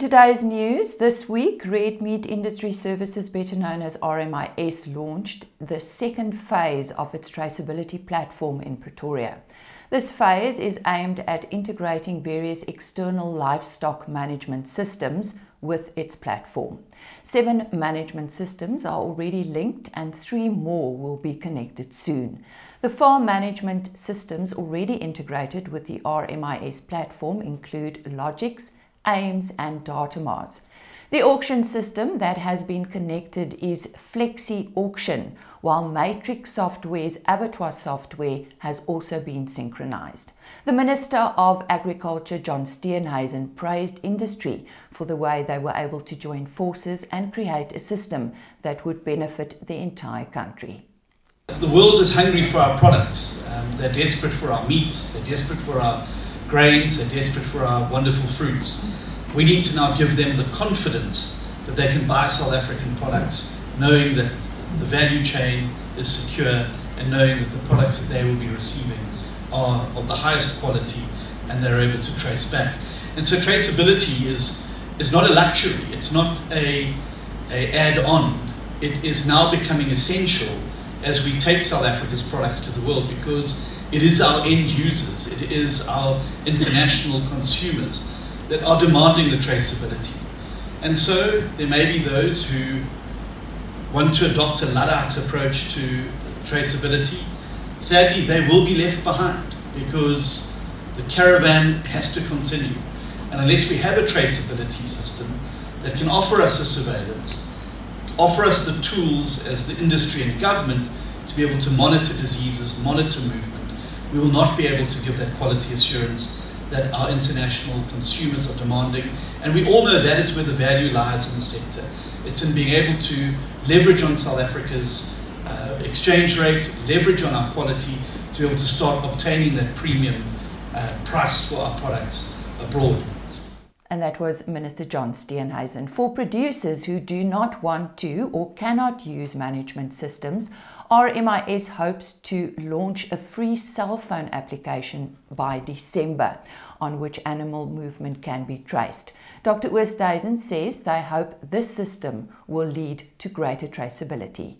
today's news, this week, Red Meat Industry Services, better known as RMIS, launched the second phase of its traceability platform in Pretoria. This phase is aimed at integrating various external livestock management systems with its platform. 7 management systems are already linked and 3 more will be connected soon. The farm management systems already integrated with the RMIS platform include Logix, AIMS and Datamars. The auction system that has been connected is Flexi Auction, while Matrix Software's abattoir software has also been synchronized. The Minister of Agriculture, John Steenhuisen, praised industry for the way they were able to join forces and create a system that would benefit the entire country. The world is hungry for our products. They're desperate for our meats, they're desperate for our grains, they're desperate for our wonderful fruits. We need to now give them the confidence that they can buy South African products, knowing that the value chain is secure and knowing that the products that they will be receiving are of the highest quality and they're able to trace back. And so traceability is not a luxury, it's not a add-on. It is now becoming essential as we take South Africa's products to the world, because it is our end users, it is our international consumers that are demanding the traceability. And so there may be those who want to adopt a Luddite approach to traceability. Sadly, they will be left behind because the caravan has to continue. And unless we have a traceability system that can offer us a surveillance, offer us the tools as the industry and government to be able to monitor diseases, monitor movement, we will not be able to give that quality assurance that our international consumers are demanding. And we all know that is where the value lies in the sector. It's in being able to leverage on South Africa's exchange rate, leverage on our quality, to be able to start obtaining that premium price for our products abroad. And that was Minister John Steenhuisen. For producers who do not want to or cannot use management systems, RMIS hopes to launch a free cell phone application by December on which animal movement can be traced. Dr. Oosthuizen says they hope this system will lead to greater traceability.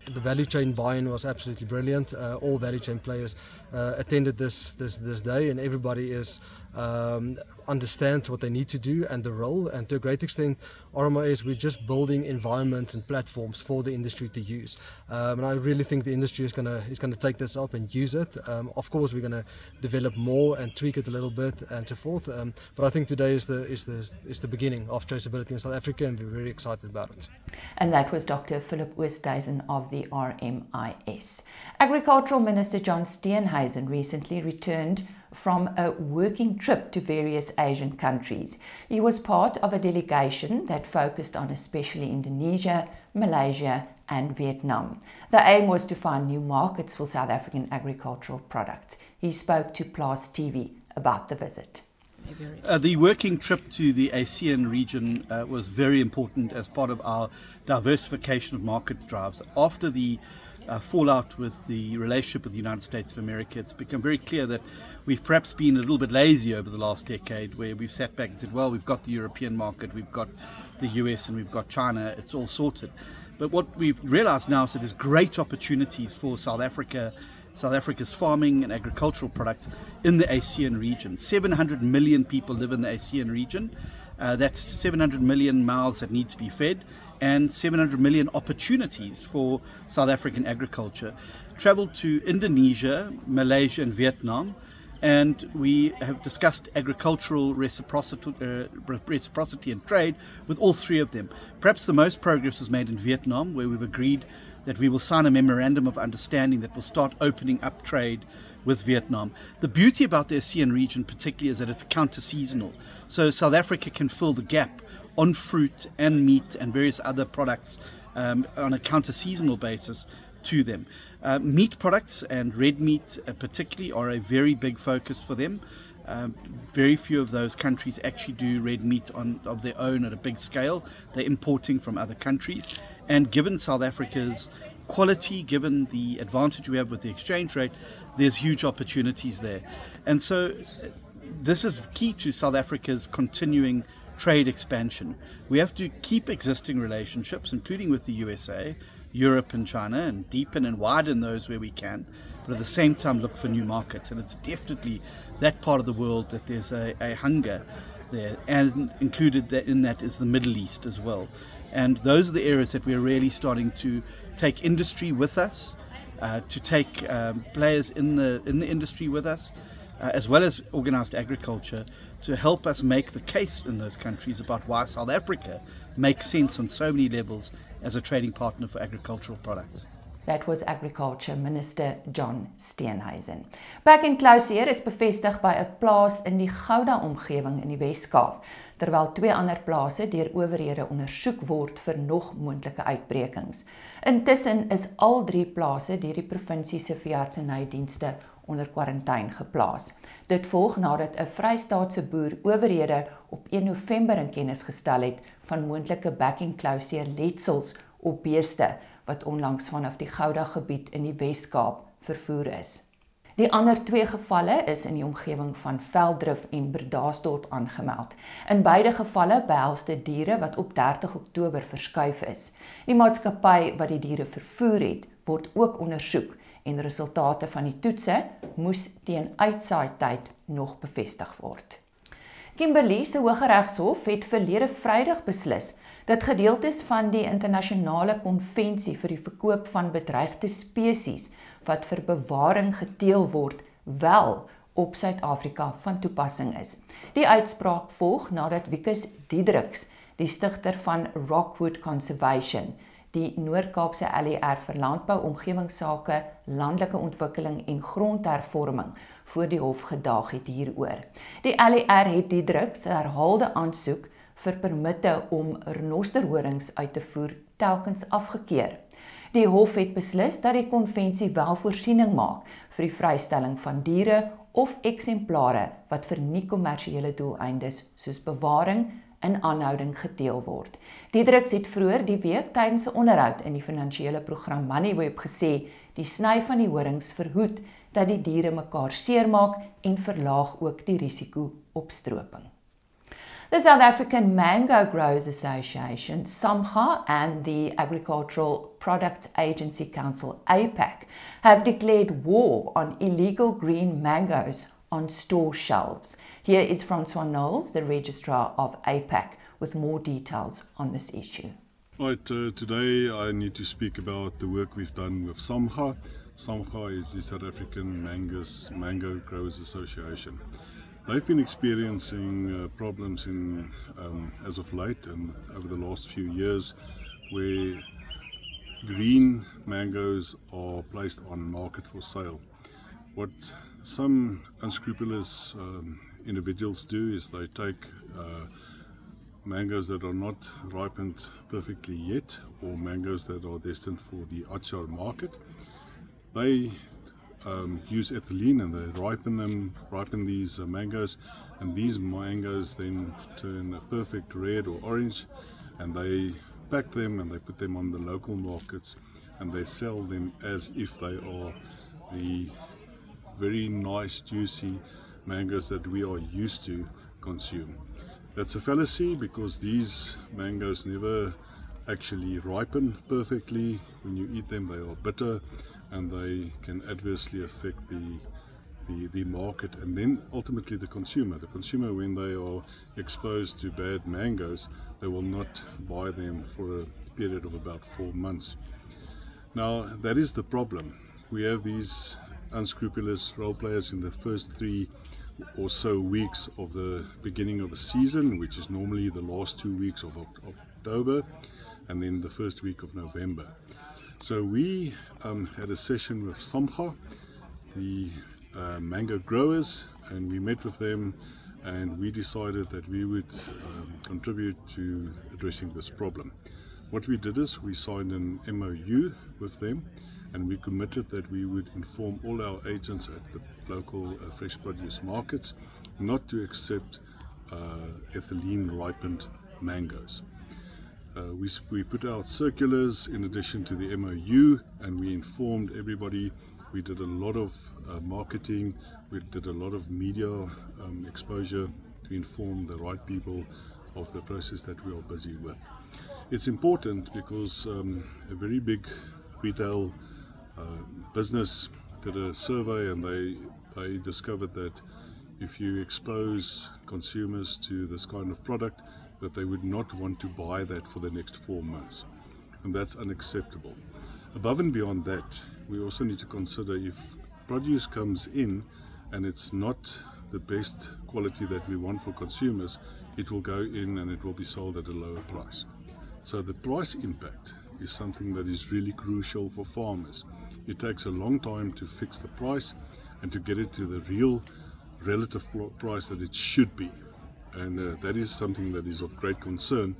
The value chain buy-in was absolutely brilliant. All value chain players attended this day, and everybody understands what they need to do and the role. And to a great extent, RMIS, we're just building environments and platforms for the industry to use. And I really think the industry is gonna take this up and use it. Of course, we're gonna develop more and tweak it a little bit and so forth. But I think today is the beginning of traceability in South Africa, and we're very excited about it. And that was Dr. Philip Oosthuizen of the RMIS. Agricultural Minister John Steenhuisen recently returned from a working trip to various Asian countries. He was part of a delegation that focused on especially Indonesia, Malaysia and Vietnam. The aim was to find new markets for South African agricultural products. He spoke to PLAS TV about the visit. The working trip to the ASEAN region was very important as part of our diversification of market drives. After the fallout with the relationship with the United States of America, it's become very clear that we've perhaps been a little bit lazy over the last decade, where we've sat back and said, well, we've got the European market, we've got the US and we've got China, it's all sorted. But what we've realized now is that there's great opportunities for South Africa's farming and agricultural products in the ASEAN region. 700 million people live in the ASEAN region. That's 700 million mouths that need to be fed, and 700 million opportunities for South African agriculture. Traveled to Indonesia, Malaysia and Vietnam, and we have discussed agricultural reciprocity and trade with all 3 of them. Perhaps the most progress was made in Vietnam, where we've agreed that we will sign a memorandum of understanding that will start opening up trade with Vietnam. The beauty about the ASEAN region particularly is that it's counter-seasonal. So South Africa can fill the gap on fruit and meat and various other products on a counter-seasonal basis to them. Meat products and red meat particularly are a very big focus for them. Very few of those countries actually do red meat of their own at a big scale. They're importing from other countries, and given South Africa's quality, given the advantage we have with the exchange rate, there's huge opportunities there. And so this is key to South Africa's continuing trade expansion. We have to keep existing relationships, including with the USA, Europe and China, and deepen and widen those where we can, but at the same time look for new markets. And it's definitely that part of the world that there's a hunger there, and included in that is the Middle East as well. And those are the areas that we're really starting to take industry with us, to take players in the industry with us, as well as organized agriculture, to help us make the case in those countries about why South Africa makes sense on so many levels as a trading partner for agricultural products. That was Agriculture Minister John Steenhuisen. Back in Clouseer is bevestig by 'n plaas in die Gouda-omgewing in die Wes-Kaap, terwyl 2 ander plase deur owerhede ondersoek word vir nog moontlike uitbrekings. Intussen is al 3 plase deur die provinsie se veeartsenydienste onder kwarantyne geplaas. Dit volg nadat 'n Vrystaatse boer owerhede op 1 November in kennis gestel het van moontlike back-in-Clouseer letsels op beeste wat onlangs vanaf die Gouda gebied in die Wes-Kaap vervoer is. Die ander 2 gevalle is in die omgewing van Velddrif en Bredasdorp aangemeld. In beide gevalle behels dit diere wat op 30 Oktober verskuif is. Die maatskappy wat die diere vervoer het, word ook ondersoek en resultate van die toetse moes teen uitsaaityd nog bevestig word. Kimberley se Hooggeregshof het verlede Vrydag beslis dat gedeeltes van die internasionale konvensie vir die verkoop van bedreigde spesies wat vir bewaring geteel word, wel op Suid-Afrika van toepassing is. Die uitspraak volg nadat Wikus Diedriks, die stigter van Rockwood Conservation, die Noord-Kaapse LER vir landbou, omgewingsake, landelike ontwikkeling en grondhervorming voor die hof gedaag het hieroor. Die LER het Diedriks herhaalde aansoek vir permitte om renosterhorings uit te voer telkens afgekeur. Die hof het beslis dat die konvensie wel voorsiening maak vir die vrystelling van diere of eksemplare wat vir nie-kommersiële doeleindes soos bewaring in aanhouding geteel word. Diedriks het vroeër die week tydens 'n onderhoud in die finansiële program Moneyweb gesê die sny van die horings verhoed dat die diere mekaar seermaak en verlaag ook die risiko op stroping. The South African Mango Growers Association, SAMGA, and the Agricultural Products Agency Council, APAC, have declared war on illegal green mangoes on store shelves. Here is Francois Knowles, the Registrar of APAC, with more details on this issue. Right, today I need to speak about the work we've done with SAMGA. SAMGA is the South African Mango Growers Association. They've been experiencing problems as of late and over the last few years where green mangoes are placed on market for sale. What some unscrupulous individuals do is they take mangoes that are not ripened perfectly yet, or mangoes that are destined for the achar market. They use ethylene and they ripen these mangoes, and these mangoes then turn a perfect red or orange, and they pack them and they put them on the local markets and they sell them as if they are the very nice juicy mangoes that we are used to consume. That's a fallacy, because these mangoes never actually ripen perfectly. When you eat them, they are bitter and they can adversely affect the market and then ultimately the consumer. The consumer, when they are exposed to bad mangoes, they will not buy them for a period of about 4 months. Now, that is the problem. We have these unscrupulous role players in the first 3 or so weeks of the beginning of the season, which is normally the last 2 weeks of October and then the first week of November. So we had a session with SAMGA, the mango growers, and we met with them and we decided that we would contribute to addressing this problem. What we did is we signed an MOU with them, and we committed that we would inform all our agents at the local fresh produce markets not to accept ethylene ripened mangoes. We put out circulars in addition to the MOU, and we informed everybody. We did a lot of marketing, we did a lot of media exposure to inform the right people of the process that we are busy with. It's important because a very big retail business did a survey, and they discovered that if you expose consumers to this kind of product, that they would not want to buy that for the next 4 months, and that's unacceptable. Above and beyond that, we also need to consider if produce comes in and it's not the best quality that we want for consumers, it will go in and it will be sold at a lower price. So the price impact is something that is really crucial for farmers. It takes a long time to fix the price and to get it to the real relative price that it should be. And that is something that is of great concern,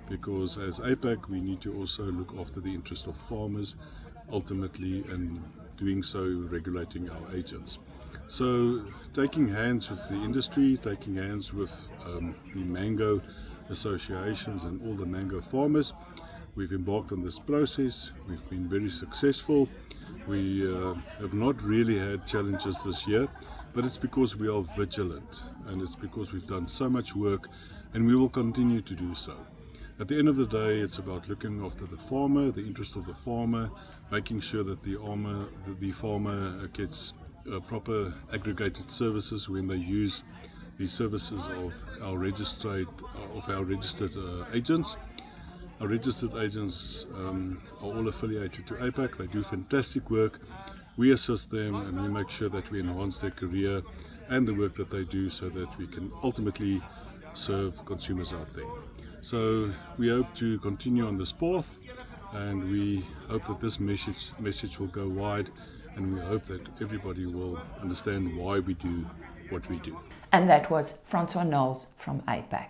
because as APAC we need to also look after the interest of farmers ultimately, and doing so regulating our agents. So taking hands with the industry, taking hands with the mango associations and all the mango farmers, we've embarked on this process. We've been very successful. We have not really had challenges this year, but it's because we are vigilant, and it's because we've done so much work, and we will continue to do so. At the end of the day, it's about looking after the farmer, the interest of the farmer, making sure that the farmer gets proper aggregated services when they use the services of our registered agents. Our registered agents are all affiliated to APAC. They do fantastic work. We assist them, and we make sure that we enhance their career and the work that they do, so that we can ultimately serve consumers out there. So we hope to continue on this path, and we hope that this message will go wide, and we hope that everybody will understand why we do what we do. And that was Francois Knowles from APAC.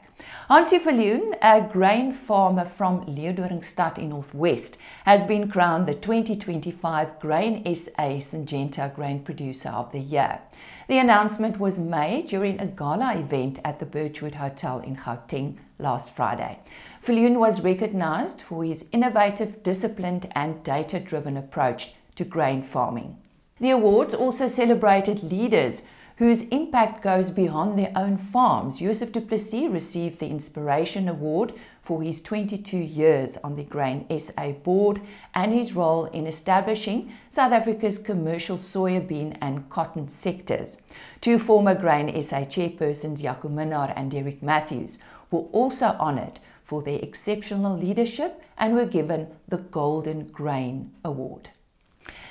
Hansie Viljoen, a grain farmer from Leeudoringstad in Northwest, has been crowned the 2025 Grain SA Syngenta Grain Producer of the Year. The announcement was made during a gala event at the Birchwood Hotel in Gauteng last Friday. Viljoen was recognized for his innovative, disciplined and data-driven approach to grain farming. The awards also celebrated leaders whose impact goes beyond their own farms. Joseph du Plessis received the Inspiration Award for his 22 years on the Grain SA board and his role in establishing South Africa's commercial soybean and cotton sectors. Two former Grain SA chairpersons, Jaco Minnaar and Derek Matthews, were also honoured for their exceptional leadership and were given the Golden Grain Award.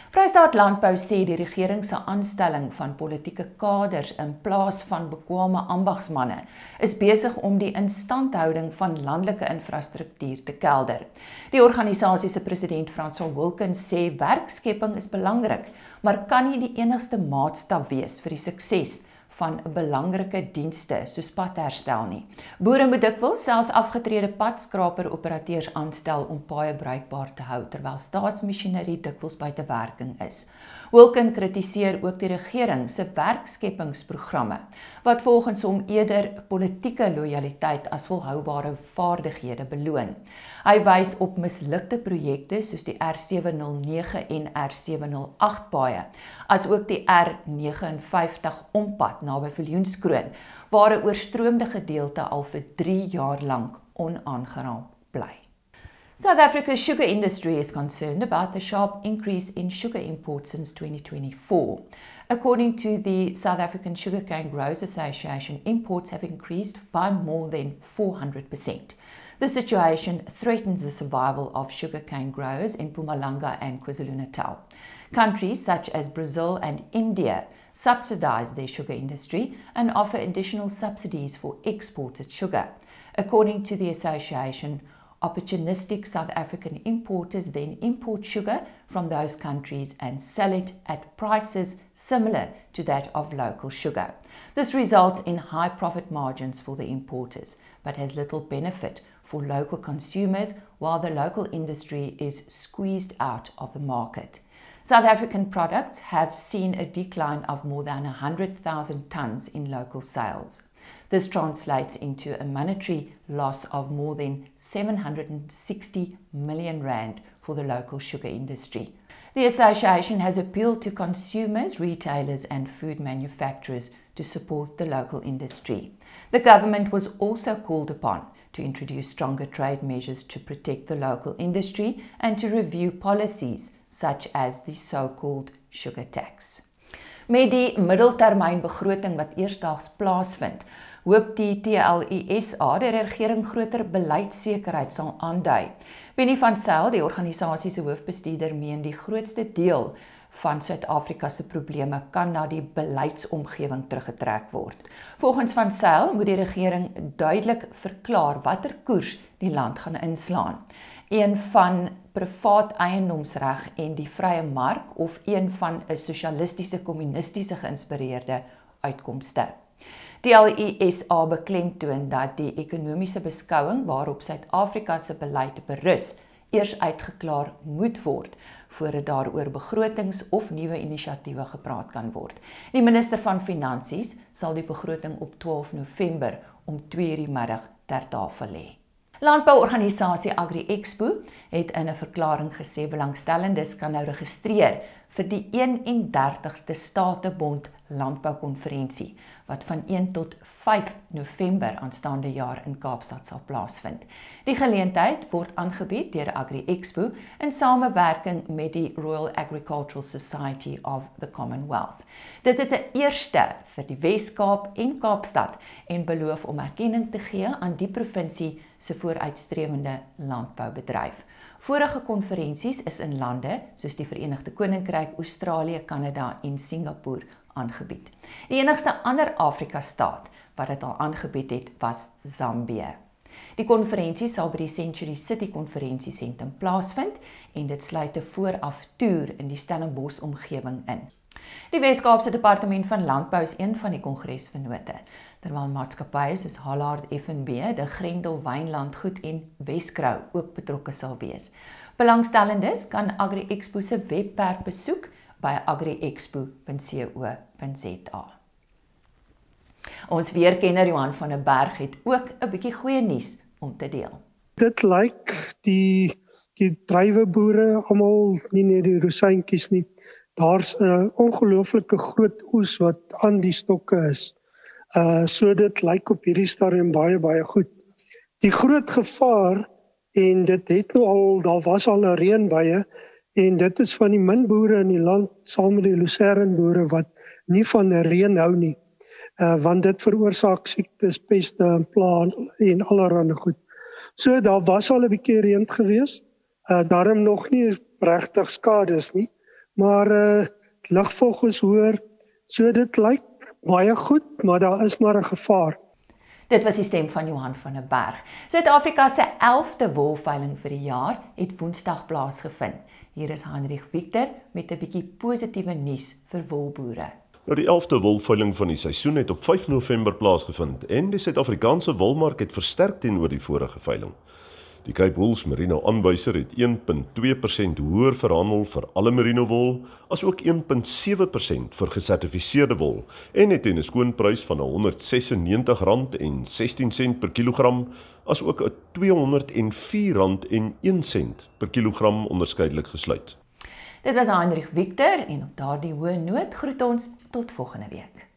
Vrystaat Landbou sê die regering se aanstelling van politieke kaders in plaas van bekwame ambagsmanne is besig om die instandhouding van landelike infrastruktuur te kelder. Die organisasie se president Francois Wilkins sê werkskepping is belangrik, maar kan nie die enigste maatstaf wees vir die sukses van belangrike dienste soos padherstel nie. Boere moet dikwels selfs afgetrede padskraper-operateurs aanstel om paaie bruikbaar te hou, terwyl staatsmasjinerie dikwels buite werking is. Wilkins kritiseer ook die regering se werkskeppingsprogramme, wat volgens hom eerder politieke lojaliteit as volhoubare vaardighede beloon. Hy wys op mislukte projekte soos die R709 en R708 paaie, as ook die R59 ompad naby Viljoenskroon, waar 'n oorstroomde gedeelte al vir 3 jaar lank onaangeraak bly. South Africa's sugar industry is concerned about the sharp increase in sugar imports since 2024. According to the South African Sugarcane Growers Association, imports have increased by more than 400%. The situation threatens the survival of sugarcane growers in Mpumalanga and KwaZulu-Natal. Countries such as Brazil and India subsidize their sugar industry and offer additional subsidies for exported sugar. According to the association, opportunistic South African importers then import sugar from those countries and sell it at prices similar to that of local sugar. This results in high profit margins for the importers, but has little benefit for local consumers, while the local industry is squeezed out of the market. South African products have seen a decline of more than 100,000 tonnes in local sales. This translates into a monetary loss of more than 760 million rand for the local sugar industry. The association has appealed to consumers, retailers and food manufacturers to support the local industry. The government was also called upon to introduce stronger trade measures to protect the local industry and to review policies such as the so-called sugar tax. Met die middeltermynbegroting wat eersdaags plaasvind, hoop die TLISA die regering groter beleidssekerheid sal aandui. Benny van Zyl, die organisasie se hoofbestuurder, meen die grootste deel van Suid-Afrika se probleme kan na die beleidsomgewing teruggetrek word. Volgens van Zyl moet die regering duidelik verklaar watter koers die land gaan inslaan. Een van privaat eiendomsreg en die vrye mark of een van 'n sosialistiese kommunistiese geïnspireerde uitkomste. Die TLISA beklemtoon dat die ekonomiese beskouing waarop Suid-Afrika se beleid berus eers uitgeklaar moet word voordat daaroor begrotings of nuwe inisiatiewe gepraat kan word. Die minister van Finansies sal die begroting op 12 November om 2:00 die middag ter tafel lê. Landbouorganisasie Agri Expo het in 'n verklaring gesê belangstellendes kan nou registreer vir die 31ste Statebond Landboukonferensie wat van 1 tot 5 November aanstaande jaar in Kaapstad sal plaasvind. Die geleentheid word aangebied deur Agri Expo in samewerking met die Royal Agricultural Society of the Commonwealth. Dit is 'n eerste vir die Wes-Kaap en Kaapstad en beloof om erkenning te gee aan die provinsie se vooruitstrewende landboubedryf. Vorige konferensies is in lande soos die Verenigde Koninkryk, Australië, Kanada en Singapore aangebied. Die enigste ander Afrika-staat wat dit al aangebied het, was Zambië. Die konferensie sal by die Century City Konferensiesentrum plaasvind en dit sluit 'n vooraf toer in die Stellenbosch omgewing in. Die Wes-Kaapse Departement van Landbou is een van die kongresvennote, terwyl maatskappye soos Hallard F&B, de Grendel Wynlandgoed en Weskrou ook betrokke sal wees. Belangstellendes kan Agri Expo se webwerf besoek by agriexpo.co.za. Ons weerkenner Johan van der Berg het ook 'n bietjie goeie nuus om te deel. Dit lyk die druiweboere almal nie net die rosientjies nie. Daar's 'n ongelooflike groot oes wat aan die stokke is. So dit lyk op hierdie stadium baie goed. Die groot gevaar, en dit het nou al, daar was al 'n reënbuie, en dit is van die min boere in die land saam met die lucernboere wat nie van 'n reën hou nie, want dit veroorsaak siektes, peste en pla en allerlei goed. So daar was al 'n bietjie reën gewees, daarom nog nie regtig skades nie, maar lugvog is hoër, so dit lyk baie goed, maar daar is maar 'n gevaar. Dit was die stem van Johan van der Berg. Suid-Afrika se 11de wolveiling vir die jaar het Woensdag plaasgevind. Hier is Heinrich Victor met 'n bietjie positiewe nuus vir wolboere. Nou die 11de wolveiling van die seisoen het op 5 November plaasgevind en die Suid-Afrikaanse wolmark het versterk teenoor die vorige veiling. Die Cape Wool's Merino aanwyser het 1,2% hoër verhandel vir alle merino wol, as ook 1,7% vir gesertifiseerde wol en het teen 'n skoonprys van R196,16 per kilogram, as ook R204,01 per kilogram onderskeidelik gesluit. Dit was Heinrich Victor en op daardie hoë noot groet ons tot volgende week.